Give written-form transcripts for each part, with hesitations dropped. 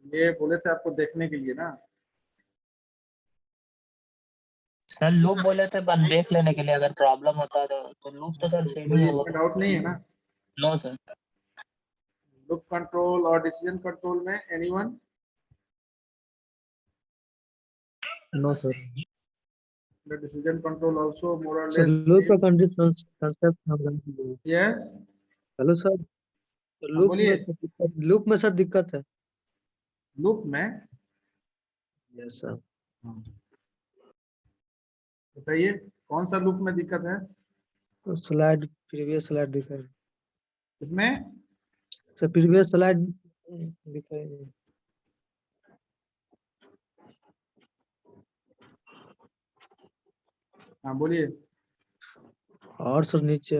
ये बोले थे आपको देखने के लिए ना। सर लूप बोले थे पर देख लेने के लिए, अगर प्रॉब्लम होता है तो लूप तो सर सेम ही कोई होगा। इसमें डाउट नहीं है ना? No sir. लूप कंट्रोल और डिसीजन कंट्रोल में anyone? No sir. The decision control also more or sir less loop का same. कंसेप्ट हम Yes. हेलो सर, हाँ बोलिए। लूप में सर दिक्कत है। लूप में? Yes sir. बताइए कौन सा लूप में दिक्कत है? तो स्लाइड, प्रीवियस स्लाइड दिखाई इसमें? सर, प्रीवियस स्लाइड दिखाई। हाँ बोलिए। और सर नीचे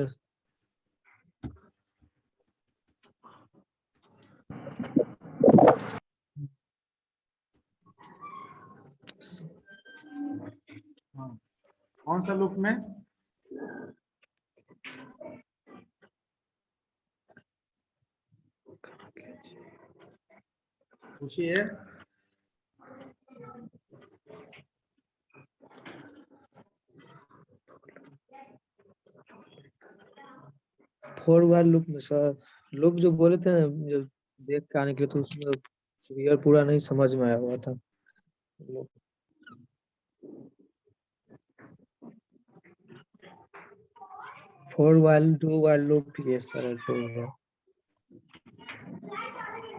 हाँ कौन सा लूप में? पूछिए। फोर वाइल लूप में सर, लूप जो बोले थे ना, जो देख के आने के लिए, तो उसमें क्लियर पूरा नहीं समझ में आया हुआ था। For while, do while loop, ये सारा जो है।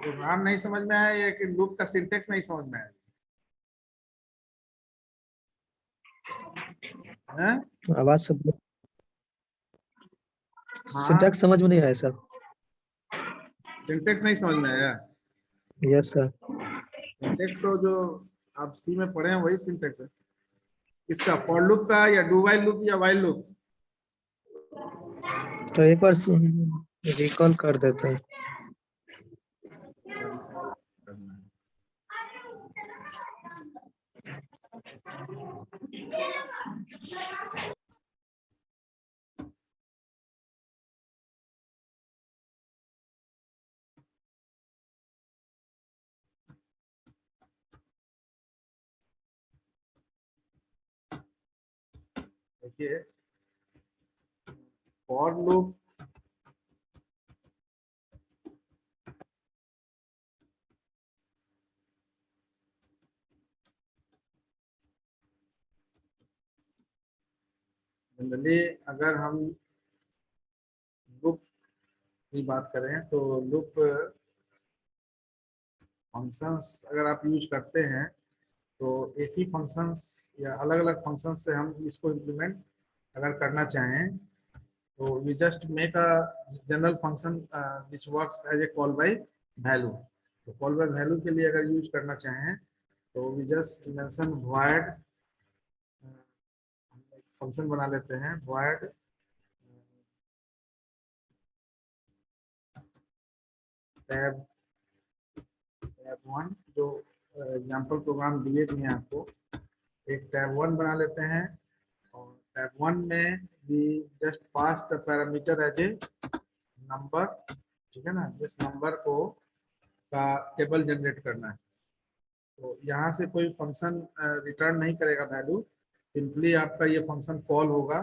प्रोग्राम नहीं समझ में आया या कि लूप का सिंटेक्स नहीं समझ में आया? हैं? आवाज सब हाँ सिंटैक्स समझ में नहीं आया सर। सिंटेक्स नहीं समझ में आया? Yes sir. सिंटेक्स तो जो आप सी में पढ़े हैं वही सिंटेक्स है। इसका फॉर लूप का या डू वाइल लूप या वाइल लूप? तो एक बार रिकॉल कर देते हैं। रिकॉल करना है। देखिए फॉर लूप जनरली अगर हम लूप की बात करें तो लूप फंक्शंस अगर आप यूज करते हैं तो एक ही फंक्शंस या अलग अलग फंक्शंस से हम इसको इम्प्लीमेंट अगर करना चाहें तो we just make a general function which works as a call by value. तो कॉल बाय वैल्यू के लिए अगर यूज करना चाहें तो we just mention void, function बना लेते हैं void tab वन, जो एग्जाम्पल प्रोग्राम दिए भी हैं आपको। एक टैब वन बना लेते हैं और टैब वन में भी just pass the parameter as a number, ठीक है ना, जिस नंबर को का टेबल जनरेट करना है। तो यहाँ से कोई फंक्शन रिटर्न नहीं करेगा वैल्यू, सिंपली आपका ये फंक्शन कॉल होगा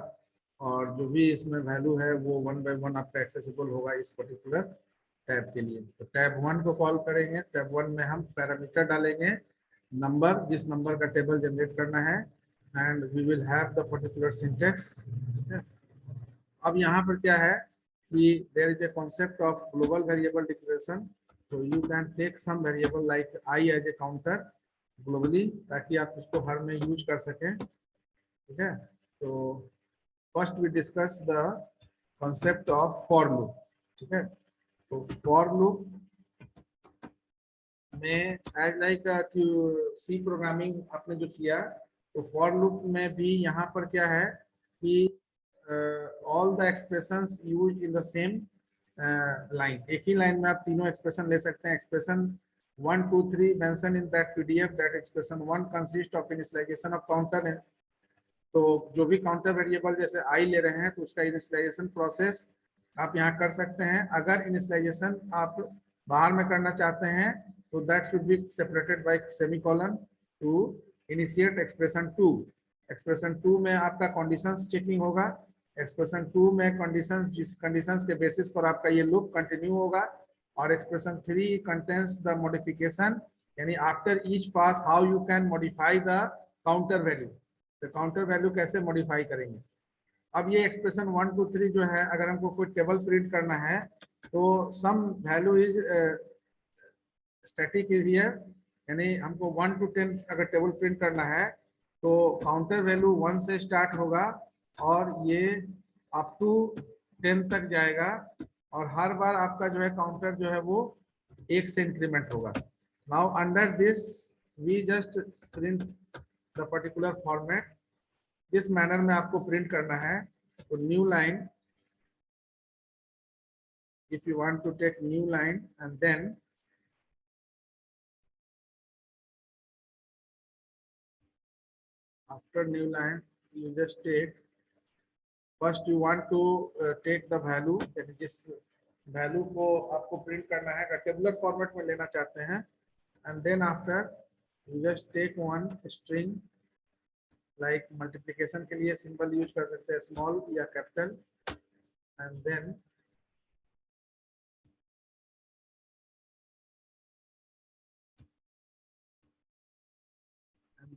और जो भी इसमें वैल्यू है वो वन बाय वन आपका एक्सेसिबल होगा इस पर्टिकुलर टैब के लिए। तो टैब वन को कॉल करेंगे, टैब वन में हम पैरामीटर डालेंगे नंबर, जिस नंबर का टेबल जनरेट करना है, and we will have the particular syntax. अब यहाँ पर क्या है कि there is a concept of global variable declaration. तो you can take some variable like i as a counter globally, ताकि आप उसको हर में यूज कर सकें, ठीक है। तो first we discuss the concept of for loop, ठीक है। तो फॉर लूप में एज लाइक सी प्रोग्रामिंग आपने जो किया, तो फॉर लूप में भी यहाँ पर क्या है कि all the expressions used in the same line, एक ही लाइन में आप तीनों एक्सप्रेशन ले सकते हैं। Expression 1 2 3 mention in that PDF that expression 1 consist of initialization of counter. तो जो भी काउंटर वेरिएबल जैसे आई ले रहे हैं तो उसका इनिशियलाइजेशन प्रोसेस आप यहाँ कर सकते हैं। अगर इनिशियलाइजेशन आप बाहर में करना चाहते हैं so that should be separated by semicolon to initiate expression 2. Expression 2 में आपका कंडीशंस चेकिंग होगा। एक्सप्रेशन 2 में कंडीशंस, जिस कंडीशंस के बेसिस पर आपका ये लूप कंटिन्यू होगा। और एक्सप्रेशन 3 कंटेन्स द मॉडिफिकेशन, यानी after each pass how you can modify the counter value. तो काउंटर वैल्यू कैसे मॉडिफाई करेंगे। अब ये एक्सप्रेशन 1 2 3 जो है, अगर हमको कोई टेबल प्रिंट करना है तो sum value is static is here, यानी हमको 1 to 10 अगर टेबल प्रिंट करना है तो काउंटर वैल्यू 1 से स्टार्ट होगा और ये अप टू 10 तक जाएगा। और हर बार आपका जो है काउंटर जो है वो 1 से इंक्रीमेंट होगा। Now under this we just print the particular format, जिस मैनर में आपको प्रिंट करना है। तो new line, if you want to take new line and then after new line you just take, first you want to take the value, यानी जिस value को आपको प्रिंट करना है अगर टेबुलर फॉर्मेट में लेना चाहते हैं, and then after you just take one string, like multiplication के लिए सिंबल यूज कर सकते हैं स्मॉल या capital, and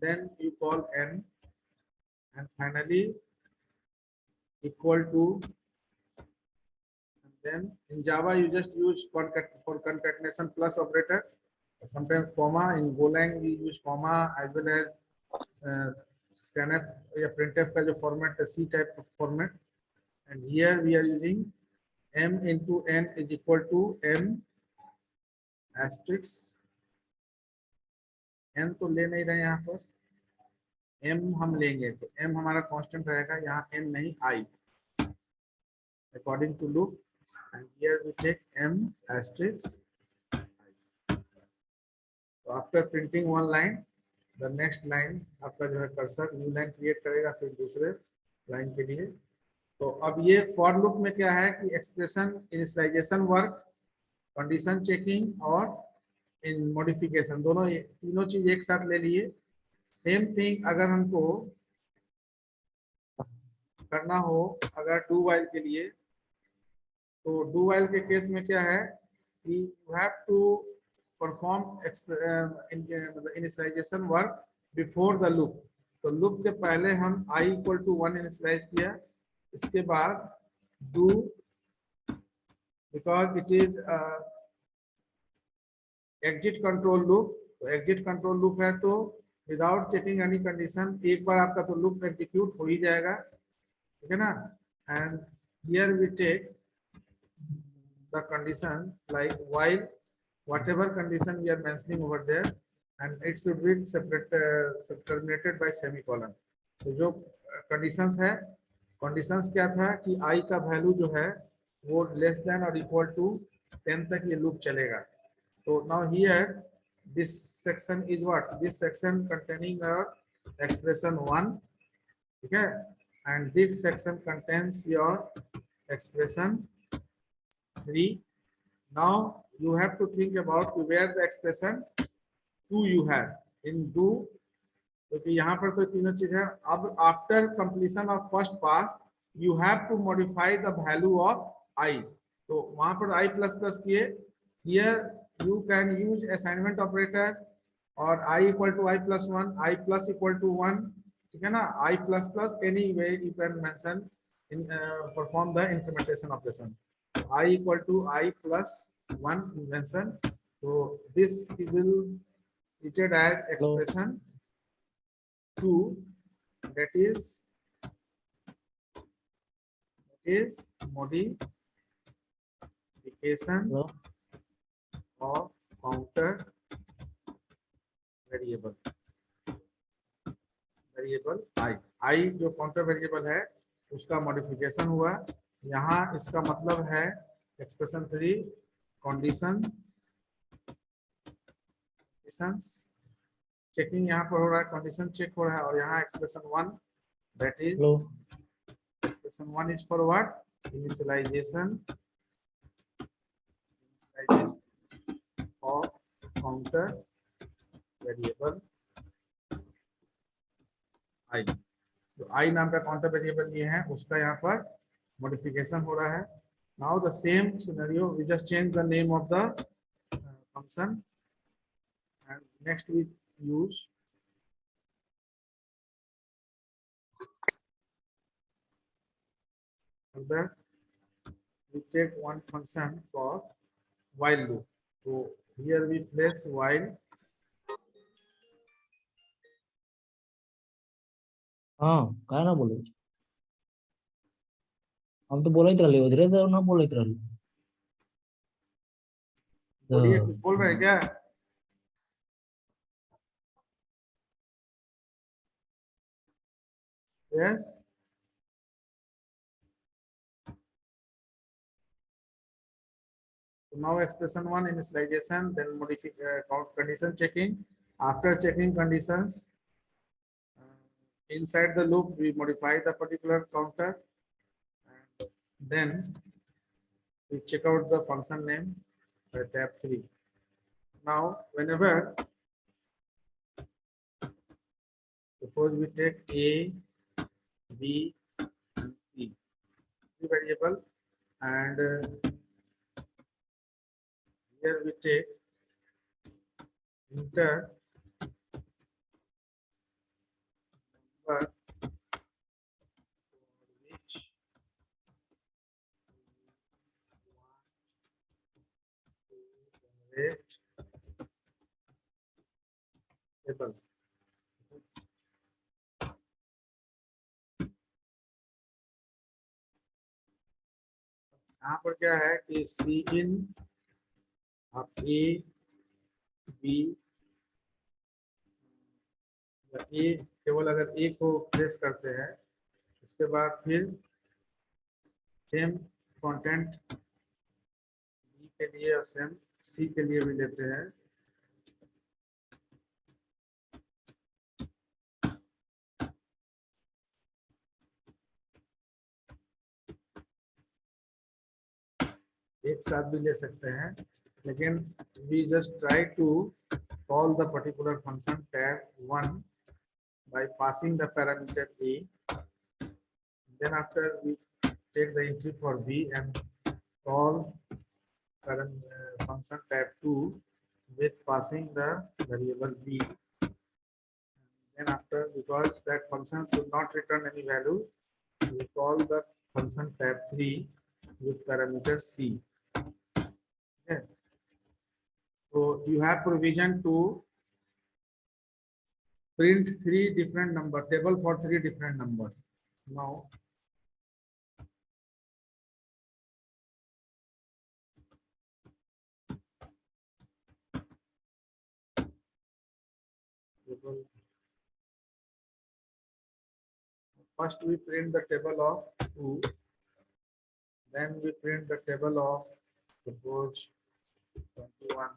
then you call n, and finally equal to, and then in Java you just use for concatenation plus operator, sometimes comma. In Golang we use comma, as well as scanf या printf का जो format है C type format, and here we are using m into n is equal to m asterisk, n तो ले नहीं रहे यहाँ पर, m हम लेंगे तो m हमारा कांस्टेंट रहेगा, यहाँ n नहीं i, according to loop, and here we take m asterisk I. So after printing one line, the next line आपका जो है कर्सर न्यू लाइन क्रिएट करेगा फिर दूसरे लाइन के लिए। तो अब ये फॉर लूप में क्या है कि expression initialization work, condition checking और इन मॉडिफिकेशन, दोनों तीनों चीज एक साथ ले लिए। सेम थिंग अगर हमको करना हो अगर डू वाइल के लिए, तो डू वाइल के केस में क्या है कि you have to perform initialization work before the loop. तो लूप के पहले हम i इक्वल टू 1 इनिशियलाइज किया, इसके बाद do, because it is exit control loop, तो एग्जिट कंट्रोल लूप है तो विदाउट चेकिंग एनी कंडीशन एक बार आपका तो लूप एग्जीक्यूट हो ही जाएगा, ठीक है ना। And here we take the condition like while whatever condition we are mentioning over there, and it should be terminated by semicolon। तो जो कंडीशंस है, कंडीशंस क्या था कि i का वैल्यू जो है वो लेस देन और इक्वल टू 10 तक ये लूप चलेगा। तो now here this section is what? This section containing our expression 1, ठीक है, and this section contains your expression 3। Now you have to think about where the expression 2 you have in do, क्योंकि यहाँ पर तो तीनों चीज है। अब after completion of first pass you have to modify the value of I, तो वहां पर I प्लस प्लस किए, here you can use assignment operator और I equal to I plus 1, I plus equal to 1, ठीक है ना, I plus plus, any way you can mention in perform the incrementation operation। I equal to I plus 1 mention, so this will treated as expression 2, that is modification of counter variable I जो counter variable है उसका modification हुआ। यहाँ इसका मतलब है expression 3 condition checking यहाँ पर हो रहा है, कंडीशन चेक हो रहा है, और यहाँ expression 1 that is expression 1 is for what? Initialization of counter variable i, जो आई नाम का काउंटर वेरिएबल ये है उसका यहाँ पर मॉडिफिकेशन हो रहा है. Now the same scenario, we just change the name of the function and next we use further we take one function called while loop. So here we place while. हाँ काय ना बोले हम तो बोलत रहले उधरे तो ना बोलत रहले बोलिए, कुछ बोल रहे हैं क्या? Yes. So now expression one, initialization, then condition checking. After checking conditions, inside the loop we modify the particular counter, and then we check out the function name by tab 3. Now whenever, suppose we take A, B and C, three variable, and here we take enter number which generate table. यहाँ पर क्या है कि सी इन आप A B, ए केवल अगर ए को press करते हैं उसके बाद फिर सेम कंटेंट बी के लिए और सेम सी के लिए भी लेते हैं. एक साथ भी ले सकते हैं, लेकिन we just try to call the particular function tab 1 by passing the parameter a. Then after we take the entry for b and call function tab 2 with passing the variable b. Then after, because that function should not return any value, we call the function tab 3 with parameter c. Okay. So you have provision to print three different number table for three different numbers. Now first we print the table of 2, then we print the table of suppose 21,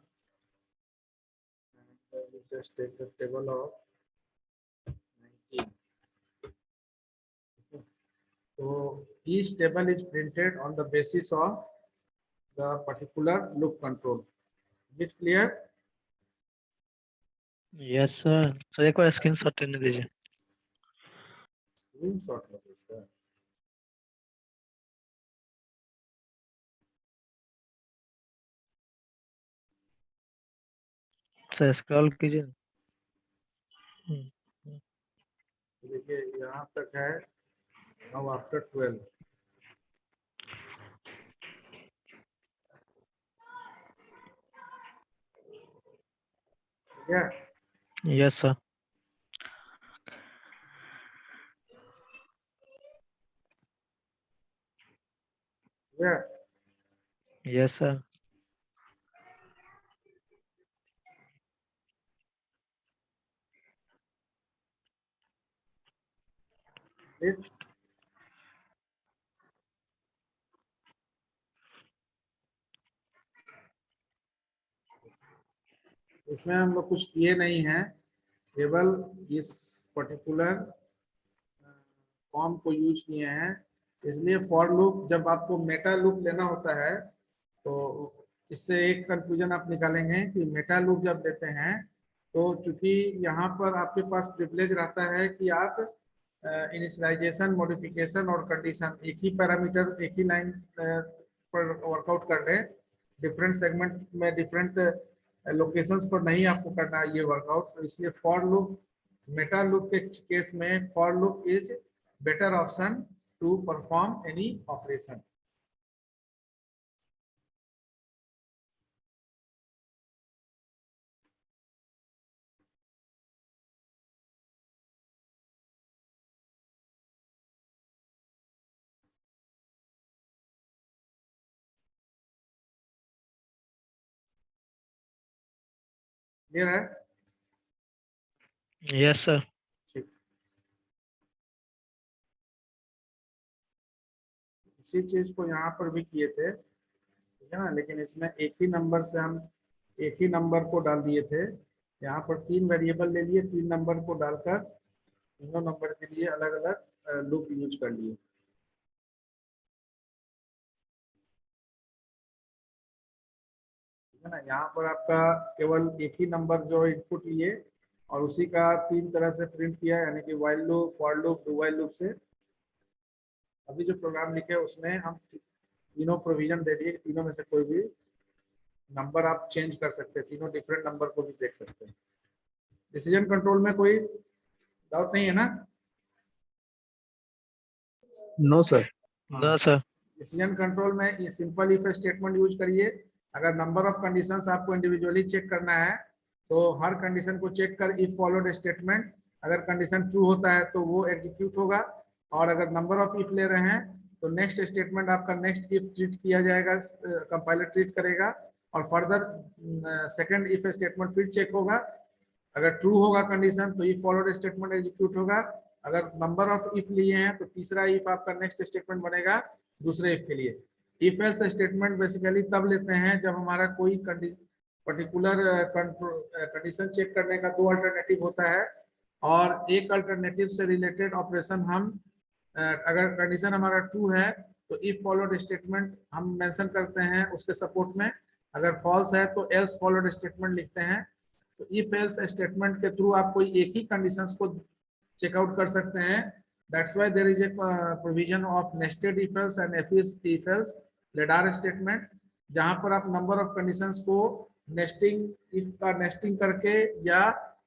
and we just take the table of 19. Okay. So each table is printed on the basis of the particular loop control. Is it clear? Yes sir. Sir एक बार screenshot लेने दीजिए. Screenshot लो इसका. Sir scroll कीजिए. देखिए यहाँ तक है. Now after 12. Yeah. Yes sir. Yeah. Yes sir. It. इसमें हम लोग कुछ किए नहीं हैं, केवल इस पर्टिकुलर फॉर्म को यूज किए हैं. इसलिए फॉर लूप, जब आपको मेटा लूप लेना होता है तो इससे एक कंक्लूजन आप निकालेंगे कि मेटा लूप जब देते हैं तो चूंकि यहाँ पर आपके पास प्रिविलेज रहता है कि आप इनिशियलाइजेशन, मॉडिफिकेशन और कंडीशन एक ही पैरामीटर एक ही लाइन पर वर्कआउट कर रहे हैं, डिफरेंट सेगमेंट में डिफरेंट लोकेशंस पर नहीं आपको करना है ये वर्कआउट। तो इसलिए फॉर लूप, मेटा लूप के केस में for loop is better option to perform any operation. Clear है? Yes sir. ठीक, इसी चीज को यहाँ पर भी किए थे, ठीक है ना, लेकिन इसमें एक ही नंबर से हम एक ही नंबर को डाल दिए थे। यहाँ पर 3 वेरिएबल ले लिए, 3 नंबर को डालकर तीनों नंबर के लिए अलग अलग लूप यूज कर लिए। है ना, यहाँ पर आपका केवल एक ही नंबर जो इनपुट लिए और उसी का 3 तरह से प्रिंट किया, यानी कि while loop, for loop, do while loop से। अभी जो प्रोग्राम लिखे उसमें हम तीनों प्रोविजन दे दिए, तीनों में से कोई भी नंबर आप चेंज कर सकते हैं, तीनों डिफरेंट नंबर को भी देख सकते हैं। डिसीजन कंट्रोल में कोई डाउट नहीं है ना? No sir. No sir. Decision control में ये सिंपल इफ स्टेटमेंट यूज करिए। अगर नंबर ऑफ कंडीशंस आपको इंडिविजुअली चेक करना है तो हर कंडीशन को चेक कर इफ फॉलोड स्टेटमेंट, अगर कंडीशन ट्रू होता है तो वो एग्जीक्यूट होगा, और अगर नंबर ऑफ इफ ले रहे हैं तो नेक्स्ट स्टेटमेंट आपका नेक्स्ट इफ ट्रीट किया जाएगा, कंपाइलर ट्रीट करेगा, और फर्दर सेकंड इफ स्टेटमेंट फिर चेक होगा। अगर ट्रू होगा कंडीशन तो इफ फॉलोड स्टेटमेंट एग्जीक्यूट होगा। अगर नंबर ऑफ इफ लिए हैं तो तीसरा इफ आपका नेक्स्ट स्टेटमेंट बनेगा दूसरे इफ के लिए। इफ एल्स स्टेटमेंट बेसिकली तब लेते हैं जब हमारा कोई पर्टिकुलर कंडीशन चेक करने का 2 अल्टरनेटिव होता है, और एक अल्टरनेटिव से रिलेटेड ऑपरेशन हम अगर कंडीशन हमारा ट्रू है तो इफ फॉलोड स्टेटमेंट हम मेंशन करते हैं उसके सपोर्ट में, अगर फॉल्स है तो एल्स फॉलोड स्टेटमेंट लिखते हैं। तो इफ एल्स स्टेटमेंट के थ्रू आप कोई एक ही कंडीशंस को चेकआउट कर सकते हैं। That's why there is a provision of nested if else and if else ladder statement, जहां पर आप नंबर ऑफ कंडीशंस को नेस्टिंग इफ का नेस्टिंग करके या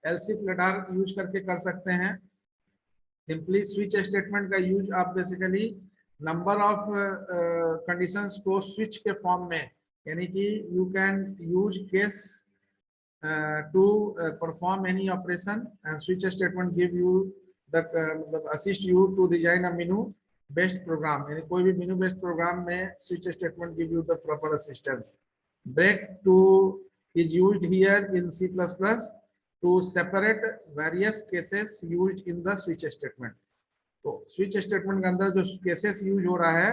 एल्स इफ लेडार यूज करके कर सकते हैं। सिंपली स्विच स्टेटमेंट का यूज आप बेसिकली नंबर ऑफ कंडीशंस को स्विच के फॉर्म में, यानी कि you can use case to perform any operation, and switch statement give you the assist you to design a menu based program, यानी कोई भी menu based program में switch statement give you the proper assistance. Break to is used here in C++ to separate various cases used in the switch statement. तो switch statement के अंदर जो cases use हो रहा है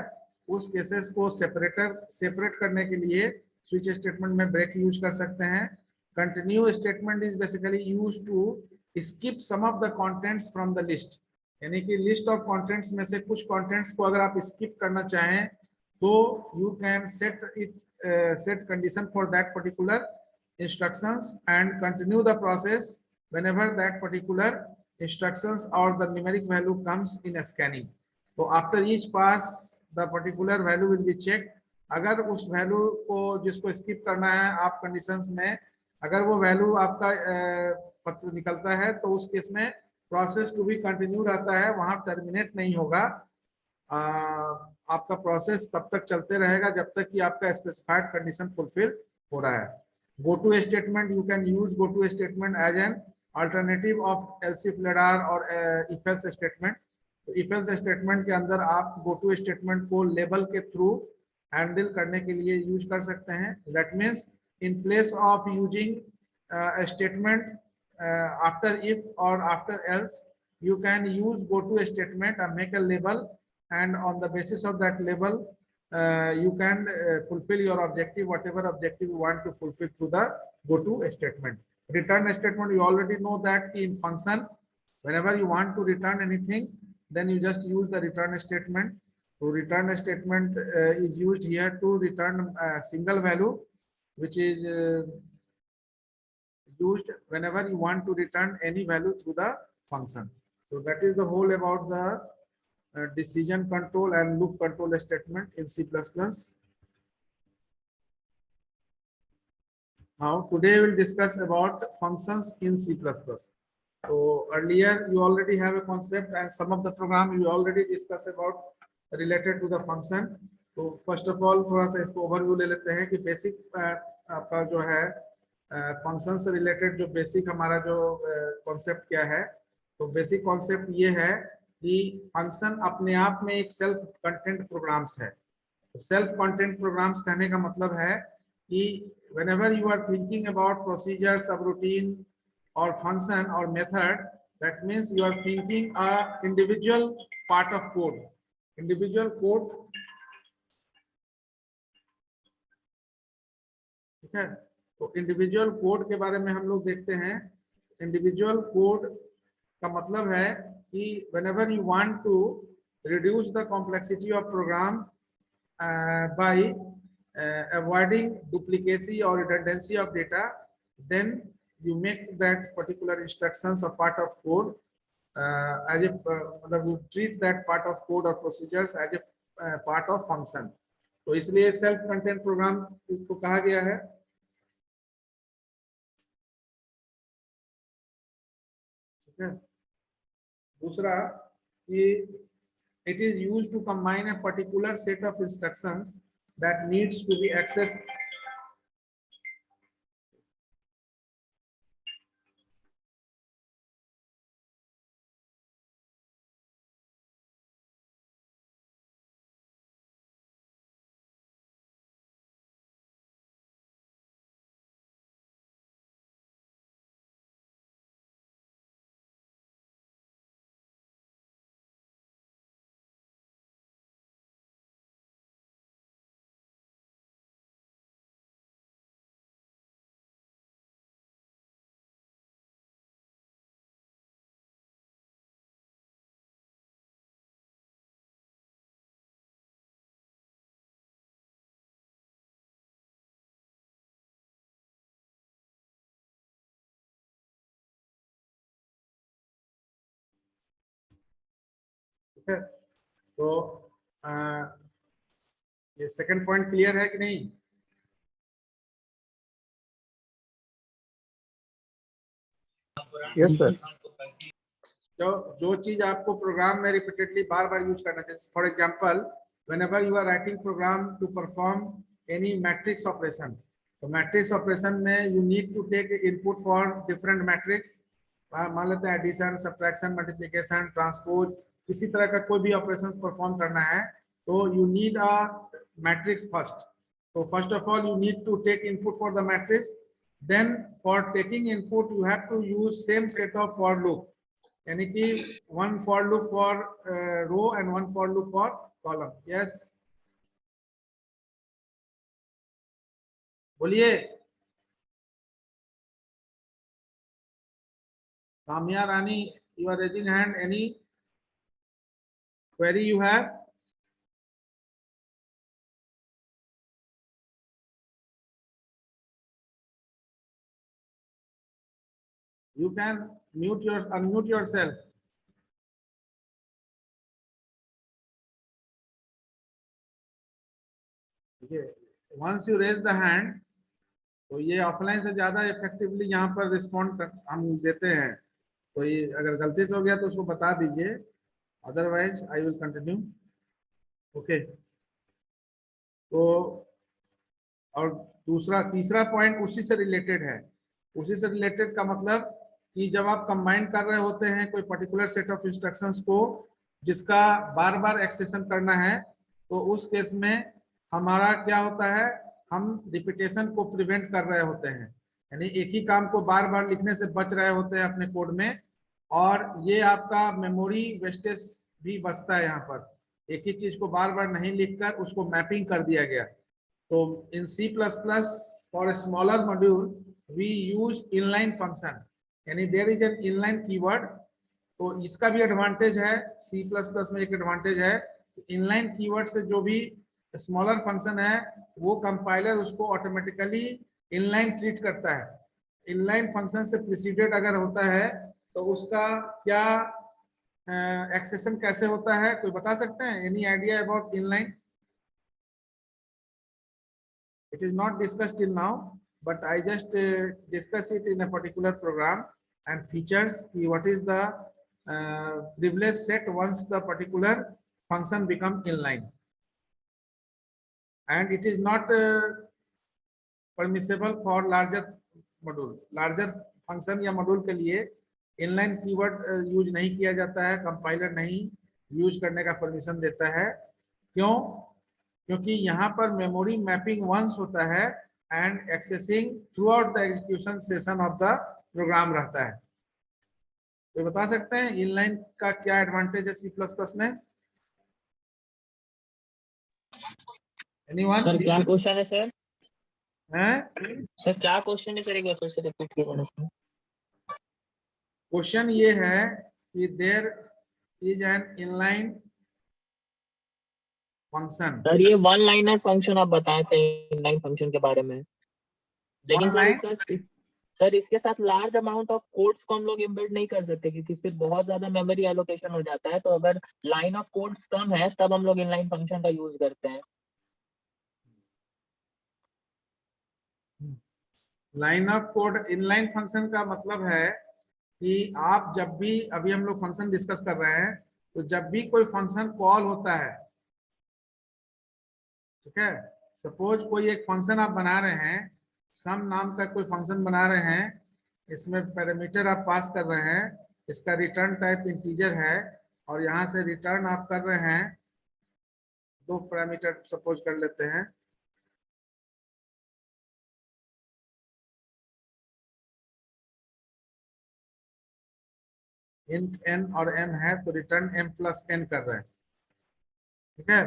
उस cases को सेपरेट करने के लिए switch statement में break यूज कर सकते हैं। Continue statement is basically used to skip some of the contents from the list, यानी कि list of contents में से कुछ contents को अगर आप skip करना चाहें तो you can set condition for that particular instructions and continue the process whenever that particular instructions or the numeric value comes in scanning. So after each pass the particular value will be checked. अगर उस value को जिसको skip करना है आप conditions में अगर वो वैल्यू आपका पत्र निकलता है तो उस केस में प्रोसेस टू बी कंटिन्यू रहता है, वहां टर्मिनेट नहीं होगा। आपका प्रोसेस तब तक चलते रहेगा जब तक कि आपका स्पेसिफाइड कंडीशन फुलफिल हो रहा है। Go to statement, you can use go to statement as an alternative of else if ladder और इफ एल्स स्टेटमेंट। तो इफ एल्स स्टेटमेंट के अंदर आप गो टू स्टेटमेंट को लेबल के थ्रू हैंडल करने के लिए यूज कर सकते हैं। That means in place of using a statement after if or after else, you can use go to statement and make a label, and on the basis of that label you can fulfill your objective, whatever objective you want to fulfill through the go to statement. Return statement, you already know that in function whenever you want to return anything then you just use the return statement. So return statement is used here to return a single value, which is used whenever you want to return any value through the function. So that is the whole about the decision control and loop control statement in C++. Now today we will discuss about functions in C++. So earlier you already have a concept and some of the program you already discussed about related to the function. तो first of all थोड़ा सा इसको overview ले लेते हैं कि basic आपका जो है फंक्शन से रिलेटेड जो बेसिक हमारा जो कॉन्सेप्ट क्या है। तो बेसिक कॉन्सेप्ट ये है कि फंक्शन अपने आप में एक सेल्फ कंटेंट प्रोग्राम्स है। तो सेल्फ कंटेंट प्रोग्राम्स कहने का मतलब है कि whenever you are thinking about procedure, subroutine or function or method, that means you are thinking a individual part of code. Individual code, ठीक है। तो इंडिविजुअल कोड के बारे में हम लोग देखते हैं। इंडिविजुअल कोड का मतलब है कि whenever you want to reduce the complexity of program by avoiding duplicacy or redundancy of data, then you make that particular instructions or part of code as if you treat that part of code or procedures as a part of function. तो इसलिए self content programme को कहा गया है। ठीक है। दूसरा कि it is used to combine a particular set of instructions that needs to be accessed है। तो ये सेकंड पॉइंट क्लियर है कि नहीं? Yes sir. जो चीज आपको प्रोग्राम में रिपीटेडली बार बार यूज करना चाहिए। For example whenever you are writing program to perform any matrix operation, तो मैट्रिक्स ऑपरेशन में you need to take input for different matrix। मान लेते हैं एडिशन, सब्ट्रैक्शन, मल्टीप्लिकेशन, ट्रांसपोज, किसी तरह का कोई भी ऑपरेशन परफॉर्म करना है तो you need a matrix first. तो first of all you need to take input for the matrix, then for taking input you have to use same set of for loop, यानी कि one for loop for row and one for loop for column. Yes बोलिए। Ramya Rani, you are raising hand. Any query you have? You can unmute yourself. Okay. Once you raise the hand, तो ये offline से ज्यादा effectively यहाँ पर respond हम देते हैं। तो ये अगर गलती से हो गया तो उसको बता दीजिए, otherwise I will continue. Okay. तो और तीसरा पॉइंट उसी से रिलेटेड है। उसी से रिलेटेड का मतलब कि जब आप कंबाइन कर रहे होते हैं कोई पर्टिकुलर सेट ऑफ इंस्ट्रक्शंस को जिसका बार बार एक्सेशन करना है, तो उस केस में हमारा क्या होता है, हम रिपीटेशन को प्रिवेंट कर रहे होते हैं, यानी एक ही काम को बार बार लिखने से बच रहे होते हैं अपने कोड में, और ये आपका मेमोरी वेस्टेज भी बचता है। यहाँ पर एक ही चीज को बार बार नहीं लिखकर उसको मैपिंग कर दिया गया। तो in C++ for a smaller module we use inline function, यानी there is an inline keyword. तो इसका भी एडवांटेज है, C++ में एक एडवांटेज है, इनलाइन कीवर्ड से जो भी स्मॉलर फंक्शन है वो कंपाइलर उसको ऑटोमेटिकली इनलाइन ट्रीट करता है। इनलाइन फंक्शन से प्रिसीडेड अगर होता है तो उसका क्या एक्सेशन कैसे होता है, कोई बता सकते हैं? Any idea about inline? It is not discussed till now, but I just discuss it in a particular program and features. What is the privilege set once the particular function become inline, and it is not permissible for larger module. Larger function या module के लिए inline keyword use नहीं किया जाता है, compiler नहीं use करने का परमिशन देता है। क्यों? क्योंकि यहाँ पर मेमोरी मैपिंग वंस होता है and accessing throughout the execution session of the program रहता है। तो बता सकते हैं इनलाइन का क्या एडवांटेज है C++ में? एनीवन? सर क्या क्वेश्चन है सर? हैं? सर क्या क्वेश्चन है सर, एक बार फिर से रिपीट कीजिए सर। क्वेश्चन ये है कि there is an inline function. Sir ये वन लाइनर फंक्शन आप बताए थे इनलाइन फंक्शन के बारे में, लेकिन सर इसके साथ लार्ज अमाउंट ऑफ कोड्स को हम लोग एम्बेड नहीं कर सकते क्योंकि फिर बहुत ज्यादा मेमोरी एलोकेशन हो जाता है। तो अगर लाइन ऑफ कोड्स कम है तब हम लोग इनलाइन फंक्शन का यूज करते हैं। Line of code inline function का मतलब है कि आप जब भी, अभी हम लोग फंक्शन डिस्कस कर रहे हैं, तो जब भी कोई फंक्शन कॉल होता है, ठीक है, सपोज कोई एक फंक्शन आप बना रहे हैं, सम नाम का कोई फंक्शन बना रहे हैं, इसमें पैरामीटर आप पास कर रहे हैं, इसका रिटर्न टाइप इंटीजर है और यहाँ से रिटर्न आप कर रहे हैं, दो पैरामीटर सपोज कर लेते हैं, इंट n और m है तो रिटर्न m+n कर रहे हैं, ठीक है।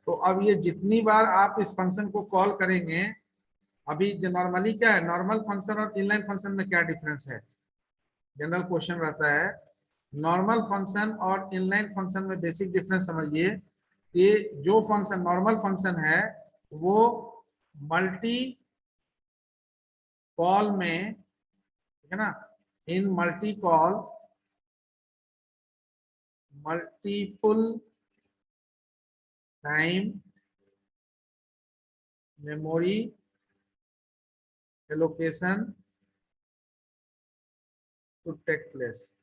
तो अब ये जितनी बार आप इस फंक्शन को कॉल करेंगे, अभी जो नॉर्मली क्या है, नॉर्मल फंक्शन और इनलाइन फंक्शन में क्या डिफरेंस है? जनरल क्वेश्चन रहता है। नॉर्मल फंक्शन और इनलाइन फंक्शन में बेसिक डिफरेंस समझिए कि जो फंक्शन नॉर्मल फंक्शन है वो मल्टी कॉल में, ठीक है ना, in multi call multiple time memory allocation to take place.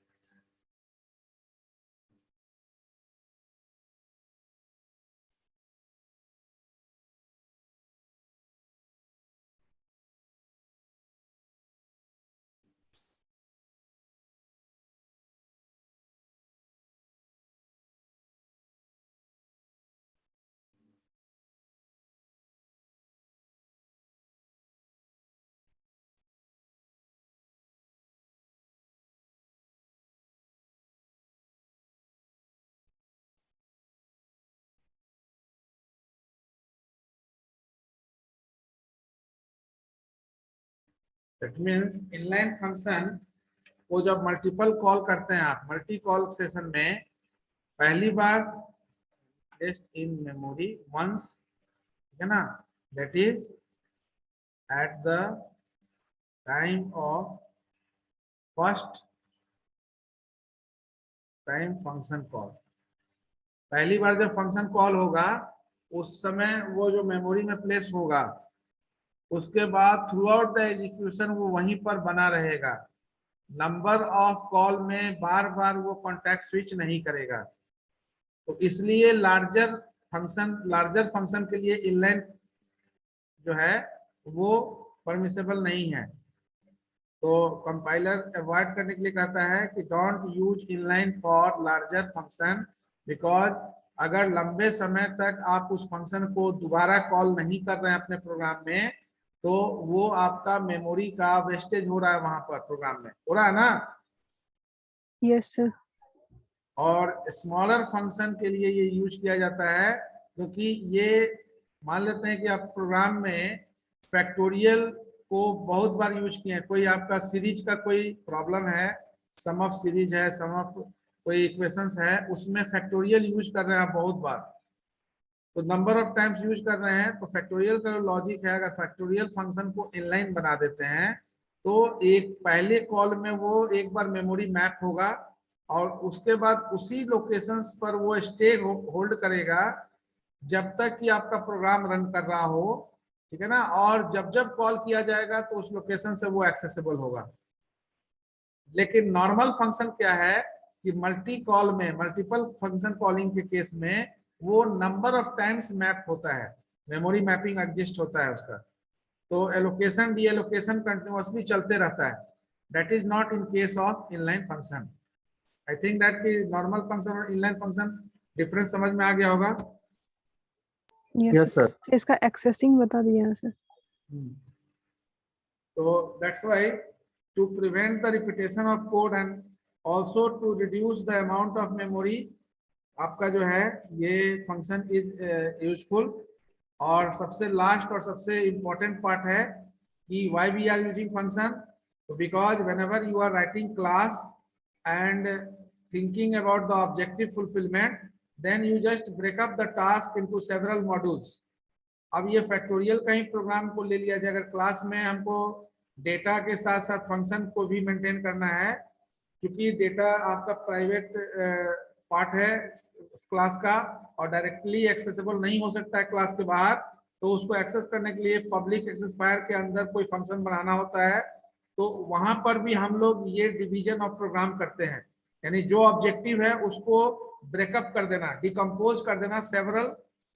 That means inline function को जब मल्टीपल कॉल करते हैं आप, मल्टी कॉल सेशन में पहली बार टेस्ट इन मेमोरी वंस, ठीक है ना, that is at the time of first time function call. पहली बार जब फंक्शन कॉल होगा उस समय वो जो मेमोरी में प्लेस होगा, उसके बाद थ्रू आउट द एग्जीक्यूशन वो वहीं पर बना रहेगा। नंबर ऑफ कॉल में बार बार वो कॉन्टेक्ट स्विच नहीं करेगा। तो इसलिए लार्जर फंक्शन के लिए इनलाइन जो है वो परमिसेबल नहीं है। तो कंपाइलर अवॉइड करने के लिए कहता है कि don't use inline for larger function, because अगर लंबे समय तक आप उस फंक्शन को दोबारा कॉल नहीं कर रहे हैं अपने प्रोग्राम में, तो वो आपका मेमोरी का वेस्टेज हो रहा है, वहां पर प्रोग्राम में हो रहा है ना। Yes sir. और स्मॉलर फंक्शन के लिए ये यूज किया जाता है क्योंकि ये मान लेते हैं कि आप प्रोग्राम में फैक्टोरियल को बहुत बार यूज किए हैं, कोई आपका सीरीज का कोई प्रॉब्लम है, सम ऑफ सीरीज है, सम ऑफ कोई इक्वेशंस है, उसमें फैक्टोरियल यूज कर रहे हैं आप बहुत बार, तो नंबर ऑफ टाइम्स यूज कर रहे हैं, तो फैक्टोरियल का लॉजिक है, अगर फैक्टोरियल फंक्शन को इनलाइन बना देते हैं तो एक पहले कॉल में वो एक बार मेमोरी मैप होगा और उसके बाद उसी लोकेशंस पर वो स्टे होल्ड करेगा जब तक कि आपका प्रोग्राम रन कर रहा हो, ठीक है ना। और जब जब कॉल किया जाएगा तो उस लोकेशन से वो एक्सेसिबल होगा। लेकिन नॉर्मल फंक्शन क्या है कि मल्टी कॉल में, मल्टीपल फंक्शन कॉलिंग के केस में वो नंबर ऑफ टाइम्स मैप होता है, मेमोरी मैपिंग एग्जिस्ट होता है उसका। तो एलोकेशन डी एलोकेशन कंटिन्यूअसली चलते रहता है। That is not in case of inline function. I think that कि नॉर्मल फंक्शन और इनलाइन फंक्शन डिफरेंस समझ में आ गया होगा। Yes sir. इसका एक्सेसिंग बता दिया sir. So that's why to prevent the repetition of code and also to reduce the amount of memory, आपका जो है ये फंक्शन इज यूजफुल। और सबसे लास्ट और सबसे इम्पोर्टेंट पार्ट है कि why we are using function, so because whenever you are writing class and thinking about the objective fulfillment, then you just break up the task into several modules। अब ये factorial का ही programme को ले लिया जाए, अगर क्लास में हमको डेटा के साथ साथ फंक्शन को भी मेंटेन करना है, क्योंकि डेटा आपका प्राइवेट पार्ट है क्लास का और डायरेक्टली एक्सेसिबल नहीं हो सकता है क्लास के बाहर, तो उसको एक्सेस करने के लिए पब्लिक एक्सेसफायर के अंदर कोई फंक्शन बनाना होता है। तो वहां पर भी हम लोग ये डिवीजन ऑफ प्रोग्राम करते हैं, यानी जो ऑब्जेक्टिव है उसको ब्रेकअप कर देना, डिकम्पोज कर देना सेवरल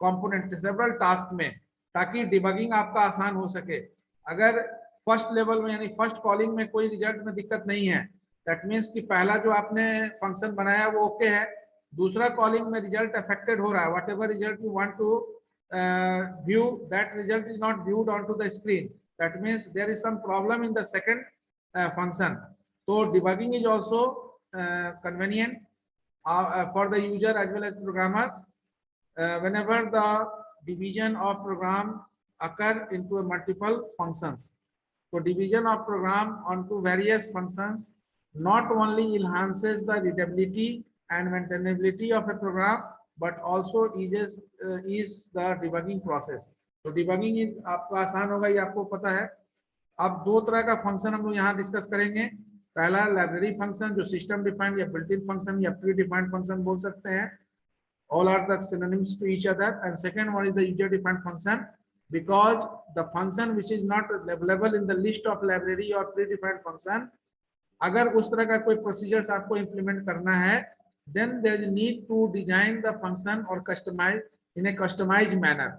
कंपोनेंट, सेवरल टास्क में, ताकि डिबगिंग आपका आसान हो सके। अगर फर्स्ट लेवल में यानी फर्स्ट कॉलिंग में कोई रिजल्ट में दिक्कत नहीं है, दैट मीन्स कि पहला जो आपने फंक्शन बनाया वो ओके है, दूसरा कॉलिंग में रिजल्ट अफेक्टेड हो रहा है, whatever result you want to view, that result is not viewed on to the screen, that means there is some problem in the second function. तो debugging is also convenient for the user as well as programmer whenever the division of program occur into multiple functions। So division of program onto various functions not only enhances the readability and maintainability of a program but also eases the debugging process। तो debugging is आपका आसान होगा, ये आपको पता है। अब दो तरह का फंक्शन हम लोग यहाँ डिस्कस करेंगे। पहला लाइब्रेरी फंक्शन जो सिस्टम डिफाइंड या बिल्ट इन फंक्शन या प्री डिफाइंड फंक्शन बोल सकते हैं, all are the synonyms to each other। And second one is the user defined function, because the function which is not available in the list of library or predefined function, अगर उस तरह का कोई procedures आपको implement करना है, then there is need to design the function or customize in a customized manner।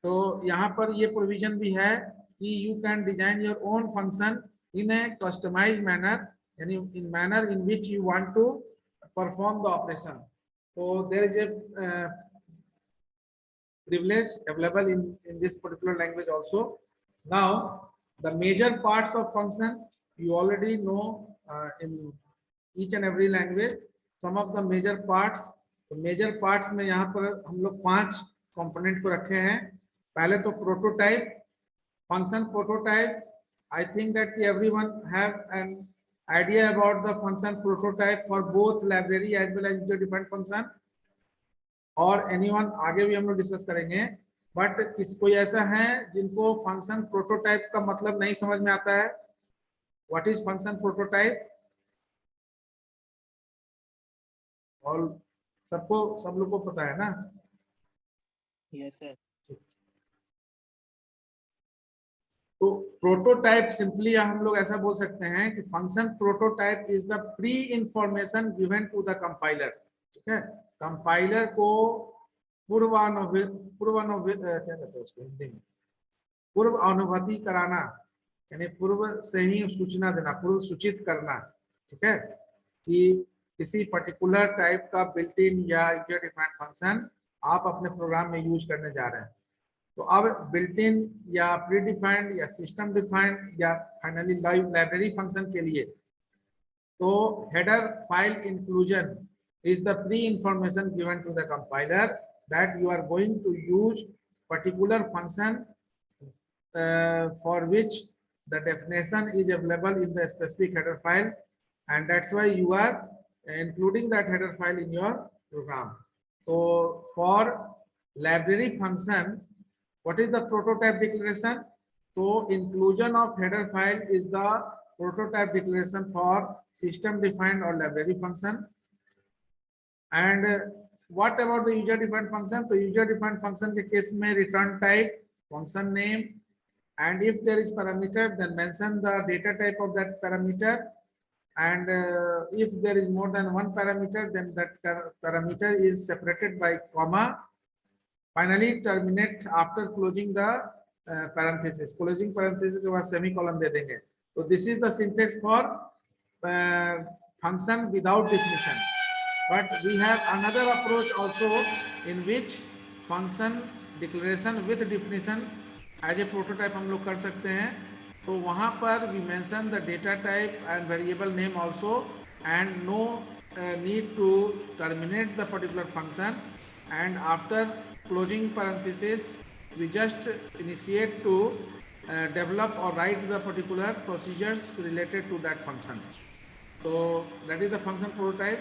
तो यहाँ पर ये प्रोविजन भी है कि you can design your own function in a customized manner, यानी in manner in which you want to perform the operation। So there is a privilege available in this particular language also। Now the major parts of function you already know in each and every language, some of the major parts। तो major parts में यहाँ पर हम लोग 5 component को रखे हैं। पहले तो prototype function prototype। I think that everyone have an idea about the function prototype for both library as well as user defined function, और anyone आगे भी हम लोग डिस्कस करेंगे। बट किस कोई ऐसा है जिनको फंक्शन प्रोटोटाइप का मतलब नहीं समझ में आता है? What is function prototype? और सब लोग को पता है ना? Yes sir. तो प्रोटोटाइप सिंपली हम लोग ऐसा बोल सकते हैं कि function prototype is the pre information given to the compiler. ठीक है, कंपाइलर को पूर्व अनुभूति कराना, यानी पूर्व से ही सूचना देना, पूर्व सूचित करना। ठीक है, कि किसी पर्टिकुलर टाइप का बिल्ट इन या यूजर डिफाइंड फंक्शन आप अपने प्रोग्राम में यूज करने जा रहे हैं। तो अब बिल्ट इन या प्री डिफाइंड या सिस्टम डिफाइंड या फाइनली लाइब्रेरी फंक्शन के लिए तो header file inclusion is the pre-information given to the compiler that you are going to use particular function for which the definition is available in the specific header file, and that's why you are including that header file in your program। So for library function, what is the prototype declaration? So inclusion of header file is the prototype declaration for system defined or library function. And what about the user defined function? So user defined function के case में return type, function name, and if there is parameter, then mention the data type of that parameter. And if there is more than one parameter, then that parameter is separated by comma. Finally, terminate after closing the parenthesis. Closing parenthesis के बाद semicolon दे देंगे. So this is the syntax for function without definition. But we have another approach also in which function declaration with definition as a prototype हम लोग कर सकते हैं. तो वहाँ पर we mention the data type and variable name also, and no need to terminate the particular function. And after closing parenthesis, we just initiate to develop or write the particular procedures related to that function. So that is the function prototype.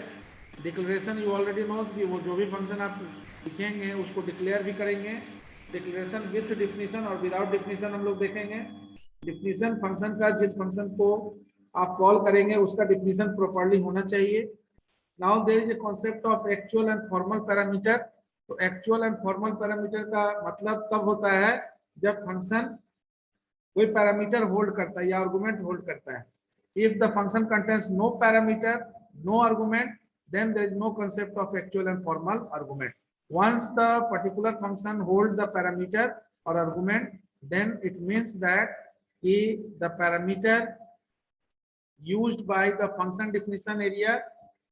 Declaration you already know कि वो जो भी function आप लिखेंगे उसको declare भी करेंगे. Declaration with definition और without definition हम लोग देखेंगे. Definition function का जिस function को आप call करेंगे उसका definition properly होना चाहिए. Now there is a concept of actual and formal parameter. तो actual and formal parameter का मतलब तब होता है जब function कोई parameter hold करता है या argument hold करता है. If the function contains no parameter, no argument, then there is no concept of actual and formal argument. Once the particular function holds the parameter or argument, then it means that the parameter used by the function definition area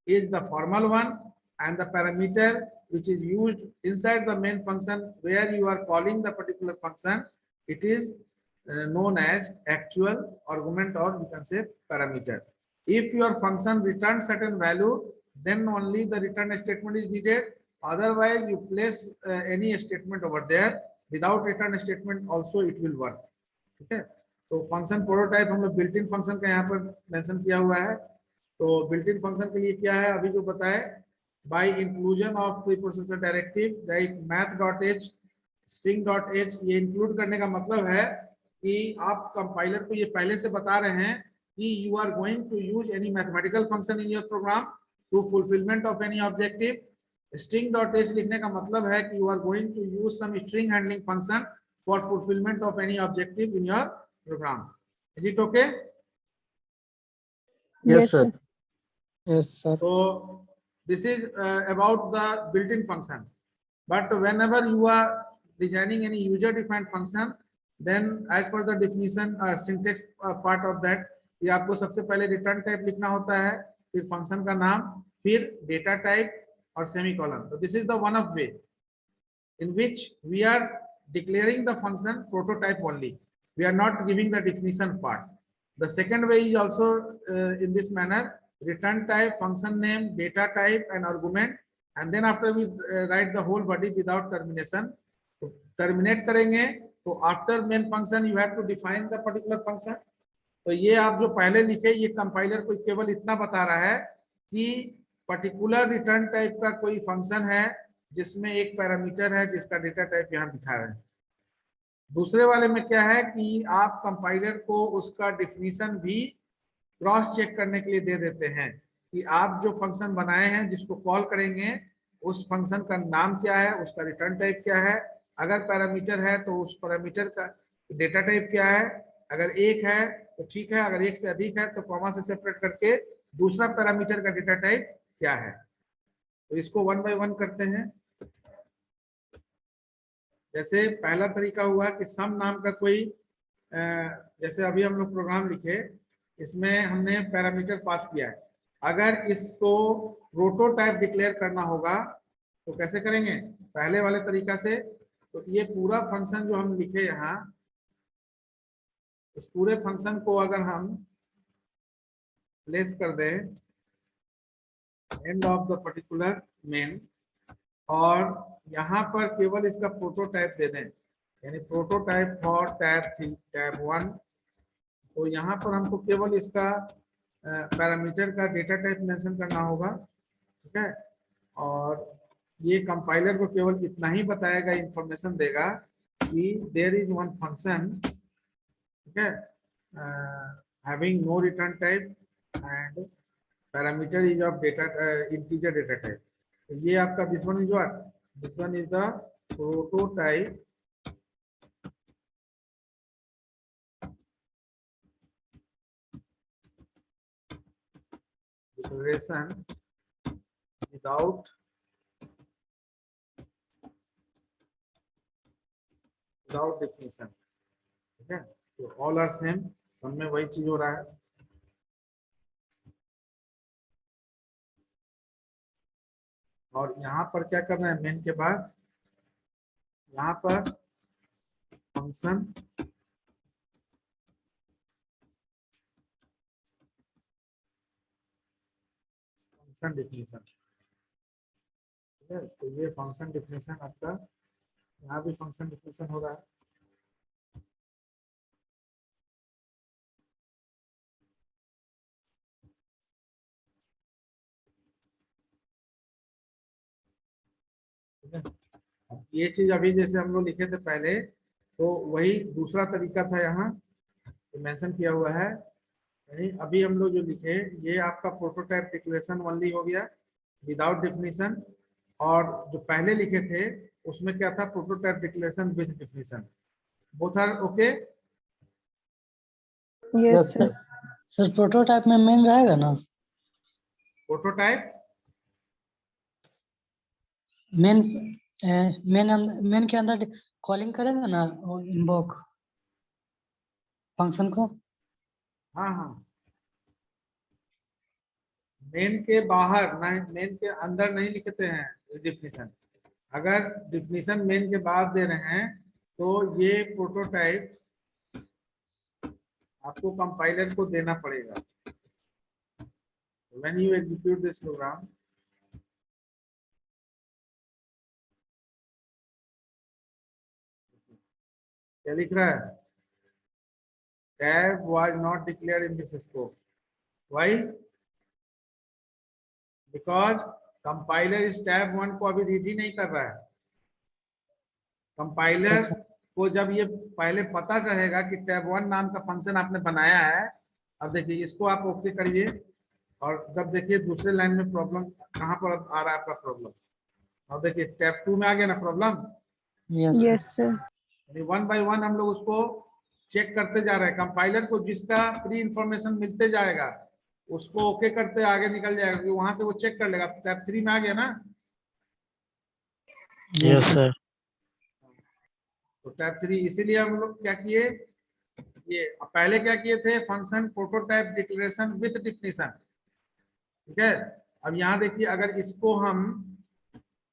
is the formal one, and the parameter which is used inside the main function where you are calling the particular function, it is known as actual argument, or you can say parameter. If your function returns certain value, then only the return statement is needed. Otherwise, you place any statement over there. Without return statement also it will work. Okay. तो function prototype हम लोग built in function का यहाँ पर mention किया हुआ है. तो बिल्ट इन फंक्शन के लिए क्या है अभी जो बताए, by inclusion of preprocessor directive like math.h, string.h, ये इंक्लूड करने का मतलब है कि आप कंपाइलर को ये पहले से बता रहे हैं कि you are going to use any mathematical function in your program to fulfilment of any objective. string.h लिखने का मतलब है कि you are going to use some string handling function for fulfillment of any objective in your program. Is it okay? Yes, sir. Yes, sir. So this is about the built-in function. But whenever you are designing any user-defined function, then as per the definition syntax part of that, ये आपको सबसे पहले return type लिखना होता है, फिर function का नाम, फिर data type और semicolon. So this is the one of way in which we are declaring the function prototype only. We are not giving the definition part. The second way is also in this manner: return type, function name, data type, and argument. And then after we write the whole body without termination. तो terminate करेंगे तो after main function you have to define the particular function. तो ये आप जो पहले लिखे ये कंपाइलर को केवल इतना बता रहा है कि पर्टिकुलर रिटर्न टाइप का कोई फंक्शन है जिसमें एक पैरामीटर है जिसका डेटा टाइप यहाँ दिखा रहे हैं. दूसरे वाले में क्या है कि आप कंपाइलर को उसका डेफिनेशन भी क्रॉस चेक करने के लिए दे देते हैं कि आप जो फंक्शन बनाए हैं जिसको कॉल करेंगे उस फंक्शन का नाम क्या है, उसका रिटर्न टाइप क्या है, अगर पैरामीटर है तो उस पैरामीटर का डेटा टाइप क्या है, अगर एक है तो ठीक है, अगर एक से अधिक है तो कॉमा से सेपरेट करके दूसरा पैरामीटर का डेटा टाइप क्या है. तो इसको वन बाय वन करते हैं. जैसे पहला तरीका हुआ कि सम नाम का कोई जैसे अभी हम लोग प्रोग्राम लिखे, इसमें हमने पैरामीटर पास किया है. अगर इसको प्रोटोटाइप डिक्लेयर करना होगा तो कैसे करेंगे, पहले वाले तरीका से. तो ये पूरा फंक्शन जो हम लिखे यहाँ, इस पूरे फंक्शन को अगर हम प्लेस कर दें end of the particular main और यहाँ पर केवल इसका प्रोटोटाइप दे दें, यानी प्रोटोटाइप फॉर टैब 1, तो यहाँ पर हमको केवल इसका पैरामीटर का डेटा टाइप मेंशन करना होगा. ठीक है. और ये कंपाइलर को केवल इतना ही बताएगा, इंफॉर्मेशन देगा कि देयर इज वन फंक्शन, ठीक है, having no return type and parameter is of data integer data type. तो ये आपका this one is what, this one is the prototype declaration without definition, ठीक है। तो ऑल आर सेम, सब में वही चीज हो रहा है। और यहाँ पर क्या करना है, मेन के बाद यहाँ पर फंक्शन डिफिनेशन, ठीक है। तो ये फंक्शन डिफिनेशन आपका, यहाँ भी फंक्शन डिफिनेशन हो रहा है। ठीक है। अब ये चीज अभी जैसे हम लोग लिखे थे पहले, तो वही दूसरा तरीका था, यहाँ मेंशन किया हुआ है। यानी अभी हम लोग जो लिखे, ये आपका प्रोटोटाइप डिक्लेरेशन ओनली हो गया विदाउट डिफिनीशन, और जो पहले लिखे थे उसमें क्या था, prototype declaration with definition. Both are okay? Yes, sir. Sir prototype में मेन रहेगा ना? प्रोटोटाइप मेन मेन के अंदर कॉलिंग करेगा ना इनवॉक फंक्शन को? हाँ हाँ, मेन के बाहर नहीं, मेन के अंदर नहीं लिखते हैं डिफिनीशन। अगर डिफिनीशन मेन के बाद दे रहे हैं तो ये प्रोटोटाइप आपको कंपाइलर को देना पड़ेगा। When you execute this program, क्या लिख रहा है, tab was not declared in this scope. Why? Because compiler इस tab 1 को अभी रीड ही नहीं कर रहा है। कंपाइलर को जब ये पहले पता रहेगा कि tab 1 नाम का फंक्शन आपने बनाया है, अब देखिए इसको आप ओके करिए, और जब देखिए दूसरे लाइन में प्रॉब्लम कहाँ पर आ रहा है आपका प्रॉब्लम, अब देखिए tab 2 में आ गया ना problem. Yes, sir. One by one हम लोग उसको चेक करते जा रहे हैं। कंपाइलर को जिसका प्री इंफॉर्मेशन मिलते जाएगा उसको ओके करते आगे निकल जाएगा, क्योंकि वहां से वो चेक कर लेगा। टैब 3 में आ गया ना? Yes sir. तो टैब 3, इसीलिए हम लोग क्या किए, ये पहले क्या किए थे, function prototype declaration with definition, ठीक है। अब यहाँ देखिए, अगर इसको हम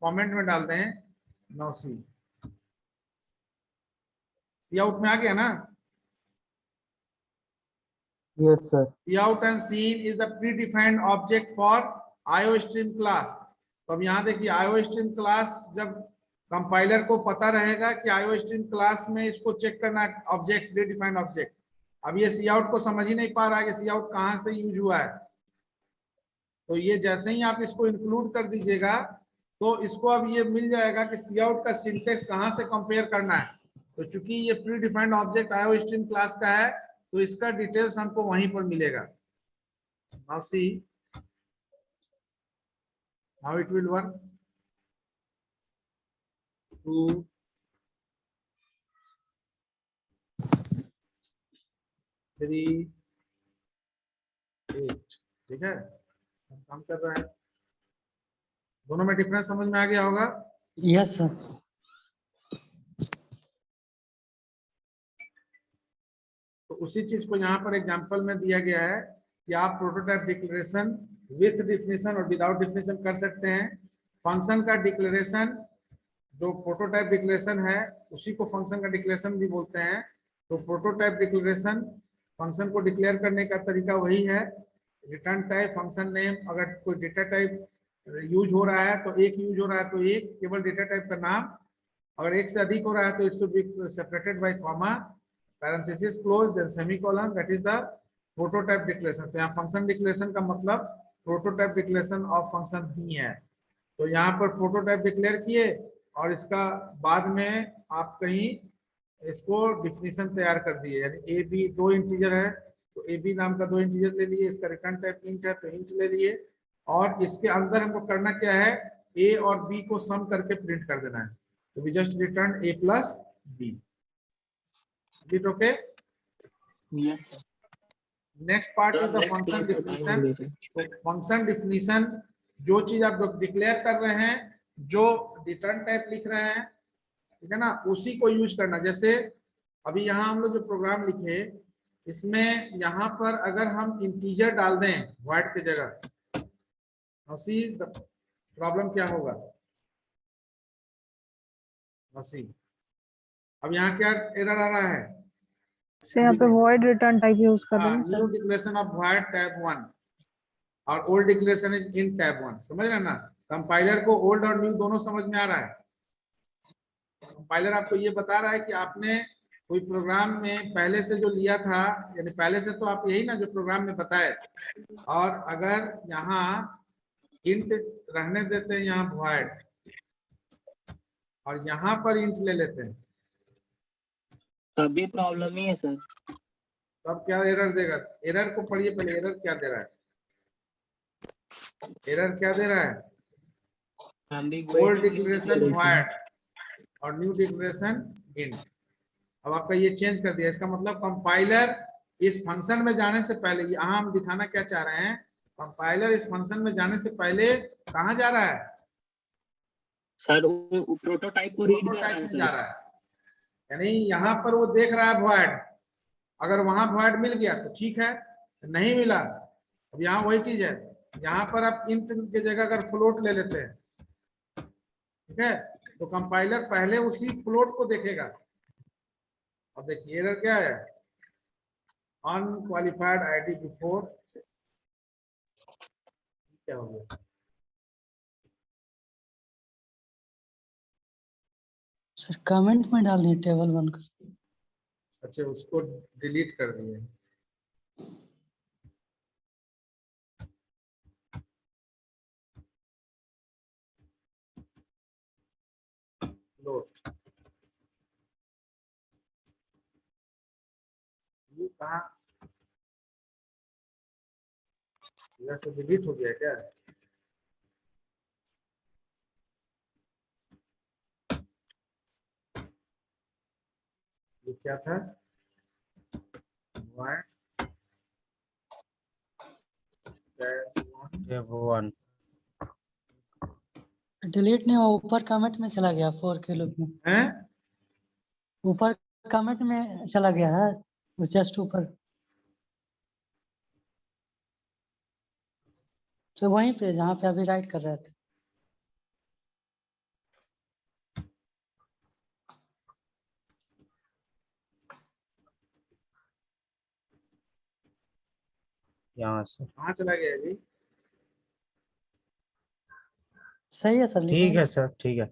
कमेंट में डाल दें, नो सी आउट में आ गया ना? Yes sir. Cout and scene is the predefined object for IOStream class। तो अब यहाँ देखिए IOStream class, जब कंपाइलर को पता रहेगा कि IOStream क्लास में इसको चेक करना ऑब्जेक्ट, प्रीडिफाइंड ऑब्जेक्ट। अब ये Cout को समझ ही नहीं पा रहा है कि Cout कहाँ से यूज हुआ है। तो ये जैसे ही आप इसको इंक्लूड कर दीजिएगा तो इसको अब ये मिल जाएगा कि Cout का सिंटेक्स कहाँ से कंपेयर करना है। तो चूंकि ये प्रीडिफाइंड ऑब्जेक्ट IOStream क्लास का है, तो इसका डिटेल्स हमको वहीं पर मिलेगा। Now see how it will work. 2 3 8, ठीक है, काम कर रहा है। दोनों में डिफरेंस समझ में आ गया होगा? Yes sir. तो उसी चीज को यहाँ पर एग्जांपल में दिया गया है कि आप प्रोटोटाइप डिक्लेरेशन विथ डिफिनीशन और विदाउट डिफिनीशन कर सकते हैं। फंक्शन का डिक्लेरेशन, जो प्रोटोटाइप डिक्लेरेशन है उसी को फंक्शन का डिक्लेरेशन भी बोलते हैं। तो प्रोटोटाइप डिक्लेरेशन फंक्शन को डिक्लेयर करने का तरीका वही है, रिटर्न टाइप, फंक्शन नेम। अगर कोई डेटा टाइप यूज हो रहा है तो एक यूज हो रहा है तो एक केवल डेटा टाइप का नाम, अगर एक से अधिक हो रहा है तो it should be separated by comma, parenthesis close, then semicolon, that is the prototype declaration. तो यहाँ फंक्शन डिक्लेरेशन का मतलब प्रोटोटाइप डिक्लेरेशन ऑफ फंक्शन ही है। तो यहाँ पर प्रोटोटाइप डिक्लेयर किए और इसका बाद में आप कहीं इसको डिफिनीशन तैयार कर दिए, यानी ए बी दो इंटीजर है तो ए बी नाम का दो इंटीजर ले लिए, इसका रिटर्न टाइप इंट है तो इंट ले लिए, और इसके अंदर हमको करना क्या है, ए और बी को सम करके प्रिंट कर देना है। तो we just return A plus B. It okay? Yes sir. Next part is the function definition. तो फंक्शन डिफिनीशन, जो चीज आप डिक्लेयर कर रहे हैं, जो रिटर्न टाइप लिख रहे हैं, ठीक है ना, उसी को यूज करना। जैसे अभी यहाँ हम लोग जो प्रोग्राम लिखे, इसमें यहाँ पर अगर हम इंटीजर डाल दें वॉइड की जगह, उसी प्रॉब्लम क्या होगा उसी। अब यहाँ क्या एरर आ रहा है, से यहाँ पे void return type यूज कर रहे हैं new sir. Declaration of void tab 1 और old declaration is in tab 1। समझ रहे हैं ना? कंपाइलर को ओल्ड और न्यू दोनों समझ में आ रहा है। कंपाइलर आपको ये बता रहा है कि आपने कोई प्रोग्राम में पहले से जो लिया था, यानी पहले से तो आप यही ना जो प्रोग्राम में बताए, और अगर यहाँ इंट रहने देते हैं यहाँ void और यहाँ पर इंट ले लेते हैं, तभी प्रॉब्लम ही है सर। तब क्या एरर देगा? एरर को पढ़िए पहले, एरर क्या दे रहा है? एरर क्या दे रहा है? ओल्ड डिक्लेरेशन void और न्यू डिक्लेरेशन इंट। अब आपका ये चेंज कर दिया, इसका मतलब कंपाइलर इस फंक्शन में जाने से पहले, यहाँ हम दिखाना क्या चाह रहे हैं, कंपाइलर इस फंक्शन में जाने से पहले कहाँ जा रहा है सर? वो प्रोटोटाइप को रीड कर रहा प्रोटोटाइप है में सर। जा रहा है, यानी यहाँ पर वो देख रहा है void। अगर वहां void मिल गया तो ठीक है, नहीं मिला, अब यहाँ वही चीज है, यहाँ पर आप इंट की जगह अगर फ्लोट ले लेते हैं, ठीक है, तो कंपाइलर पहले उसी फ्लोट को देखेगा। अब देखिए एरर क्या है, अनक्वालिफाइड आईडी बिफोर, क्या हो गया? सर कमेंट में डाल दिए टेबल 1 का। अच्छा, उसको डिलीट कर दिए। लोड ये कहाँ, इधर से डिलीट हो गया क्या? ये क्या था? टैब 1 डिलीट नहीं हुआ, ऊपर कमेंट में चला गया 4 के लूप में, हैं? ऊपर कमेंट में चला गया है, जस्ट ऊपर। तो वहीं पे जहाँ पे अभी राइट कर रहे थे। यहाँ से। कहाँ चला गया जी? सही है सर, ठीक है सर, ठीक है।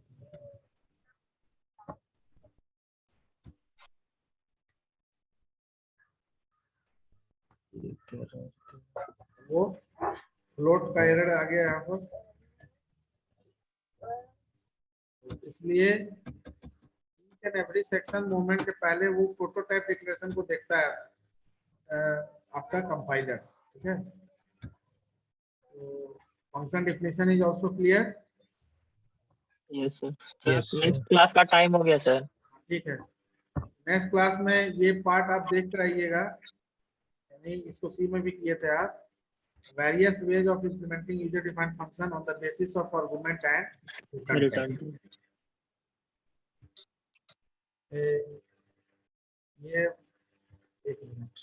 वो फ्लोट का एरर आ गया यहाँ पर, इसलिए एवरी सेक्शन मूवमेंट के पहले वो प्रोटोटाइप डिक्लेरेशन को देखता है आपका कंपाइलर, ठीक है। तो function definition is also clear. Yes sir. Yes, sir sir. Next class का टाइम हो गया सर। ठीक है, नेक्स्ट क्लास में ये पार्ट आप देख कर आइएगा, यानी इसको सी में भी किए थे आप, various ways of implementing user defined function on the basis of argument and return. ये एक मिनट,